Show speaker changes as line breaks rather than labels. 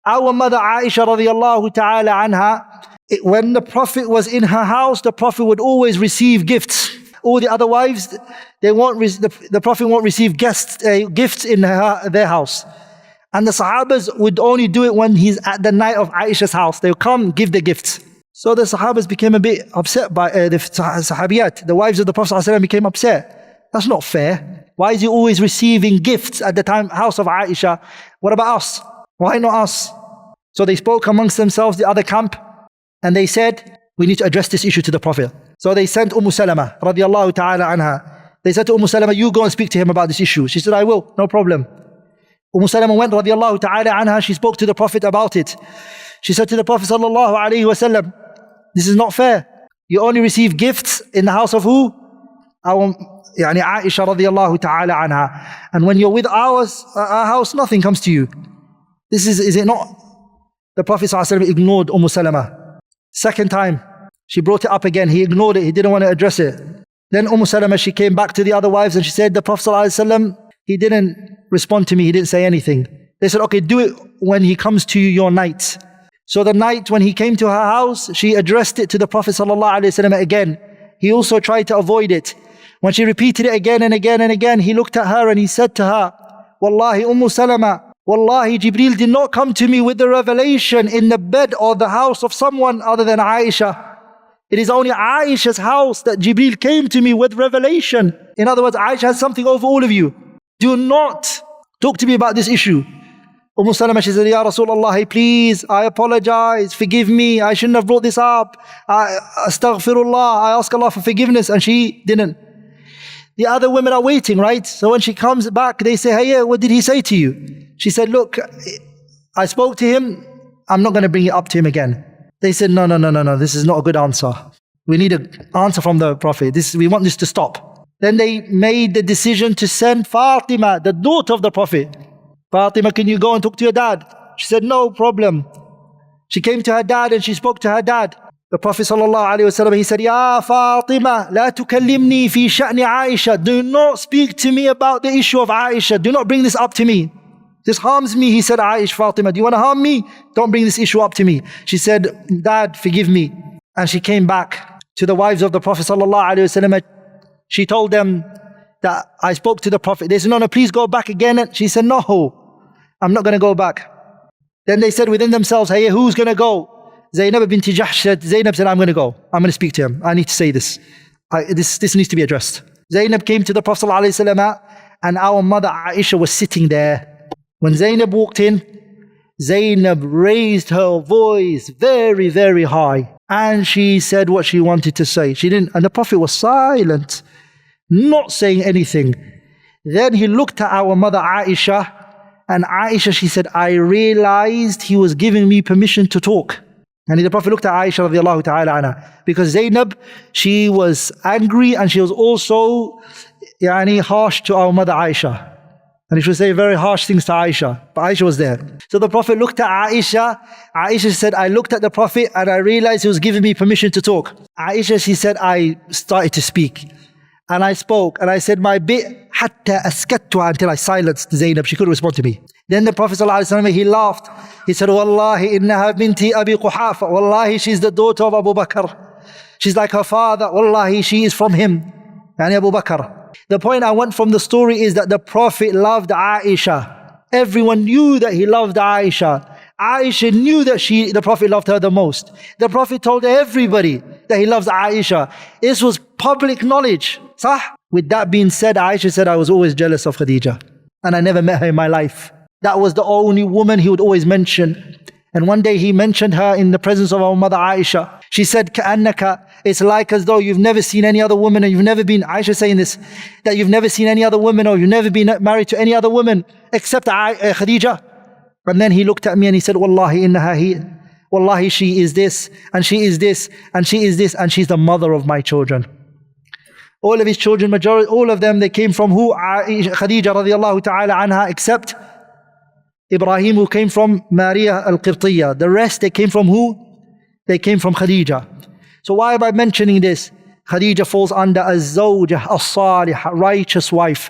Our mother Aisha radiallahu ta'ala anha, when the Prophet was in her house, the Prophet would always receive gifts. All the other wives, the Prophet won't receive gifts in their house. And the Sahabas would only do it when he's at the night of Aisha's house. They'll come, give the gifts. So the Sahabas became a bit upset by the Sahabiyat. The wives of the Prophet ﷺ became upset. That's not fair. Why is he always receiving gifts at the house of Aisha? What about us? Why not us? So they spoke amongst themselves, the other camp, and they said, we need to address this issue to the Prophet. So they sent Salama radiallahu ta'ala anha. They said to Salama, you go and speak to him about this issue. She said, I will, no problem. Salama went radiallahu ta'ala anha. She spoke to the Prophet about it. She said to the Prophet sallallahu alayhi wa sallam, this is not fair. You only receive gifts in the house of who? Aisha radiallahu ta'ala anha. And when you're with our house, nothing comes to you. Is it not? The Prophet sallallahu alayhi wa sallam ignored Salama. Second time, she brought it up again. He ignored it. He didn't want to address it. Then Salama, she came back to the other wives and she said, the Prophet sallallahu alayhi wa sallam, he didn't respond to me. He didn't say anything. They said, okay, do it when he comes to your night. So the night when he came to her house, she addressed it to the Prophet ﷺ again. He also tried to avoid it. When she repeated it again and again and again, he looked at her and he said to her, Wallahi, Salama, Wallahi, Jibreel did not come to me with the revelation in the bed or the house of someone other than Aisha. It is only Aisha's house that Jibreel came to me with revelation. In other words, Aisha has something over all of you. Do not talk to me about this issue. Salama, she said, Ya Rasulullah, please, I apologize, forgive me, I shouldn't have brought this up. Astaghfirullah, I ask Allah for forgiveness. And she didn't. The other women are waiting, right? So when she comes back, they say, hey, what did he say to you? She said, look, I spoke to him, I'm not going to bring it up to him again. They said, no, this is not a good answer. We need an answer from the Prophet. We want this to stop. Then they made the decision to send Fatima, the daughter of the Prophet. Fatima, can you go and talk to your dad? She said, no problem. She came to her dad and she spoke to her dad. The Prophet ﷺ, he said, Ya Fatima, la tukallimni fi sha'ni Aisha. Do not speak to me about the issue of Aisha. Do not bring this up to me. This harms me. He said, Aisha, Fatima, do you want to harm me? Don't bring this issue up to me. She said, Dad, forgive me. And she came back to the wives of the Prophet ﷺ. She told them that I spoke to the Prophet. They said, no, please go back again. And she said, no, I'm not going to go back. Then they said within themselves, hey, who's going to go? Zainab bint Jahsh said, Zainab said, I'm going to go. I'm going to speak to him. I need to say this. This needs to be addressed. Zainab came to the Prophet ﷺ and our mother Aisha was sitting there. When Zainab walked in, Zainab raised her voice very, very high. And she said what she wanted to say. And the Prophet was silent, not saying anything. Then he looked at our mother Aisha, and Aisha, she said, I realized he was giving me permission to talk. And the Prophet looked at Aisha radiallahu ta'ala anha, because Zainab, she was angry and she was also harsh to our mother Aisha. And she would say very harsh things to Aisha, but Aisha was there. So the Prophet looked at Aisha. Aisha said, I looked at the Prophet and I realized he was giving me permission to talk. Aisha, she said, I started to speak. And I spoke and I said my bit, hatta askattuha, until I silenced Zainab. She couldn't respond to me. Then the Prophet ﷺ, he laughed. He said, Wallahi innaha binti Abi Quhafa. Wallahi, she's the daughter of Abu Bakr. She's like her father. Wallahi, she is from him. Yani Abu Bakr. The point I want from the story is that the Prophet loved Aisha. Everyone knew that he loved Aisha. Aisha knew that the Prophet loved her the most. The Prophet told everybody that he loves Aisha. This was public knowledge. Sah? With that being said, Aisha said, I was always jealous of Khadija. And I never met her in my life. That was the only woman he would always mention. And one day he mentioned her in the presence of our mother Aisha. She said, Ka'annaka, it's like as though you've never seen any other woman, and you've never been, Aisha saying this, that you've never seen any other woman, or you've never been married to any other woman except Khadija. And then he looked at me and he said, Wallahi innaha hi. Wallahi, she is this, and she is this, and she is this, and she's the mother of my children. All of his children, majority, all of them, they came from who? Khadija radiallahu ta'ala anha, except Ibrahim, who came from Maria al-Qibtiyya. The rest, they came from who? They came from Khadija. So why am I mentioning this? Khadija falls under az-zawjah, as-salihah, righteous wife.